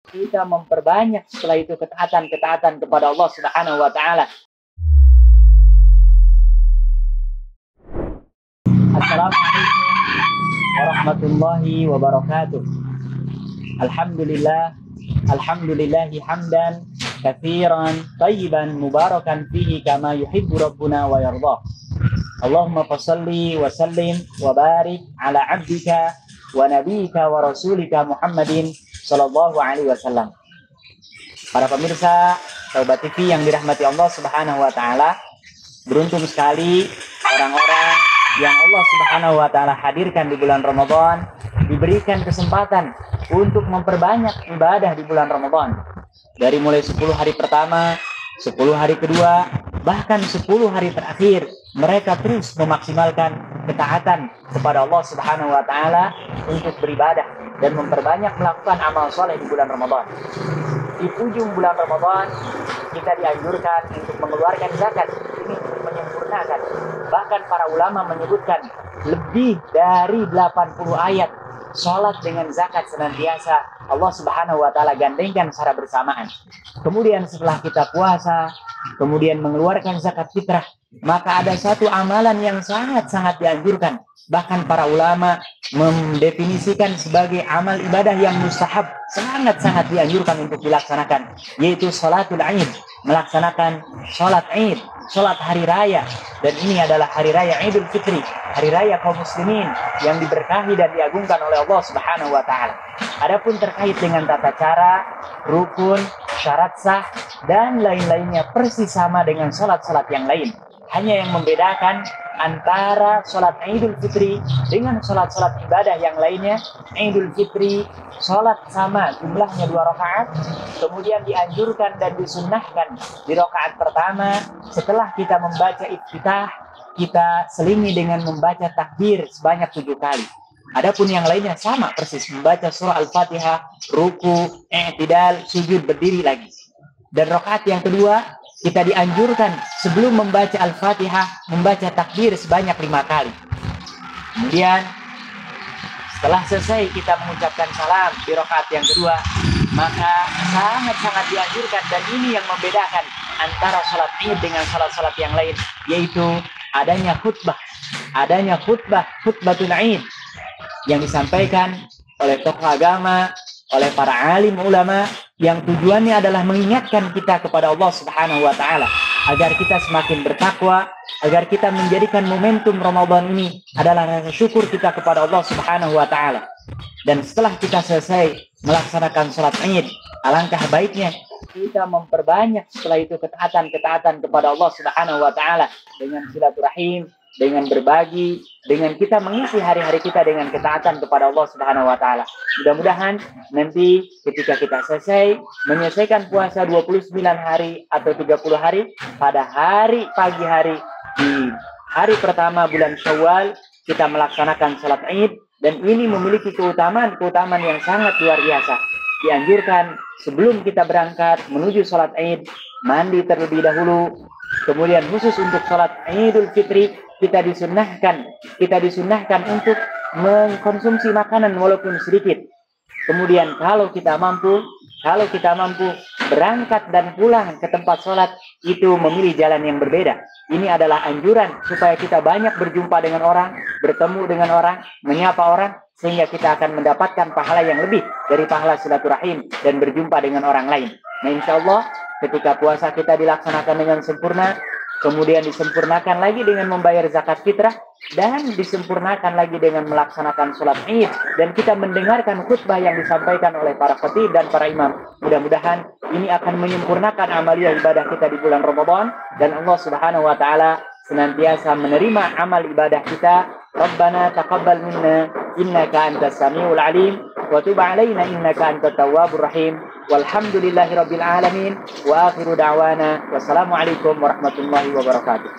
kita memperbanyak setelah itu ketaatan-ketaatan kepada Allah Subhanahu wa taala. Assalamualaikum warahmatullahi wabarakatuh. Alhamdulillahi hamdan katsiran tayyiban mubarakan fihi kama yuhibbu rabbuna wa yardah. Allahumma fashalli wa sallim wa barik ala abdika wa nabiyyika wa rasulika Muhammadin sallallahu alaihi wasallam. Para pemirsa Taubat TV yang dirahmati Allah Subhanahu wa taala, beruntung sekali orang-orang yang Allah Subhanahu wa taala hadirkan di bulan Ramadan, diberikan kesempatan untuk memperbanyak ibadah di bulan Ramadan. Dari mulai 10 hari pertama, 10 hari kedua, bahkan 10 hari terakhir, mereka terus memaksimalkan ketaatan kepada Allah Subhanahu wa taala untuk beribadah dan memperbanyak melakukan amal soleh di bulan Ramadan. Di ujung bulan Ramadan kita dianjurkan untuk mengeluarkan zakat. Ini menyempurnakan. Bahkan para ulama menyebutkan lebih dari 80 ayat sholat dengan zakat senantiasa Allah Subhanahu wa taala gandengkan secara bersamaan. Kemudian setelah kita puasa, kemudian mengeluarkan zakat fitrah, maka ada satu amalan yang sangat-sangat dianjurkan. Bahkan para ulama mendefinisikan sebagai amal ibadah yang mustahab, sangat-sangat dianjurkan untuk dilaksanakan, yaitu sholatul Id, melaksanakan sholat Id, sholat hari raya. Dan ini adalah hari raya Idul Fitri, hari raya kaum muslimin yang diberkahi dan diagungkan oleh Allah Subhanahu wa taala. Adapun terkait dengan tata cara, rukun, syarat sah dan lain-lainnya persis sama dengan sholat-sholat yang lain. Hanya yang membedakan antara sholat Idul Fitri dengan sholat-sholat ibadah yang lainnya. Idul Fitri sholat sama jumlahnya 2 rakaat, kemudian dianjurkan dan disunnahkan di rakaat pertama setelah kita membaca iftitah, kita selingi dengan membaca takbir sebanyak 7 kali. Adapun yang lainnya sama persis, membaca surah Al-Fatihah, ruku, i'tidal, sujud, berdiri lagi. Dan rakaat yang kedua kita dianjurkan sebelum membaca Al-Fatihah membaca takbir sebanyak 5 kali. Kemudian setelah selesai kita mengucapkan salam di rakaat yang kedua, maka sangat-sangat dianjurkan, dan ini yang membedakan antara sholat Id dengan sholat-sholat yang lain, yaitu adanya khutbatul Id yang disampaikan oleh tokoh agama, oleh para alim ulama, yang tujuannya adalah mengingatkan kita kepada Allah Subhanahu wa taala agar kita semakin bertakwa, agar kita menjadikan momentum Ramadan ini adalah rasa syukur kita kepada Allah Subhanahu wa taala. Dan setelah kita selesai melaksanakan sholat Id, alangkah baiknya kita memperbanyak setelah itu ketaatan-ketaatan kepada Allah Subhanahu wa taala dengan silaturahim, dengan berbagi, dengan kita mengisi hari-hari kita dengan ketaatan kepada Allah Subhanahu wa taala. Mudah-mudahan nanti ketika kita selesai menyelesaikan puasa 29 hari atau 30 hari, pada hari pagi hari di hari pertama bulan Syawal kita melaksanakan salat Id, dan ini memiliki keutamaan yang sangat luar biasa. Dianjurkan sebelum kita berangkat menuju salat Id, mandi terlebih dahulu. Kemudian khusus untuk salat Idul Fitri kita disunnahkan untuk mengkonsumsi makanan walaupun sedikit. Kemudian kalau kita mampu berangkat dan pulang ke tempat sholat, itu memilih jalan yang berbeda. Ini adalah anjuran supaya kita banyak berjumpa dengan orang, bertemu dengan orang, menyapa orang, sehingga kita akan mendapatkan pahala yang lebih dari pahala silaturahim dan berjumpa dengan orang lain. Nah, insya Allah ketika puasa kita dilaksanakan dengan sempurna, kemudian disempurnakan lagi dengan membayar zakat fitrah, dan disempurnakan lagi dengan melaksanakan sholat Id, dan kita mendengarkan khutbah yang disampaikan oleh para khatib dan para imam. Mudah-mudahan ini akan menyempurnakan amaliyah ibadah kita di bulan Ramadan, dan Allah Subhanahu wa taala senantiasa menerima amal ibadah kita. Rabbana taqabbal minna innaka antas samiul alim wa tub alaina innaka antat tawwabur rahim. Walhamdulillahi rabbil alamin wa akhiru da'wana wassalamu alaikum warahmatullahi wabarakatuh.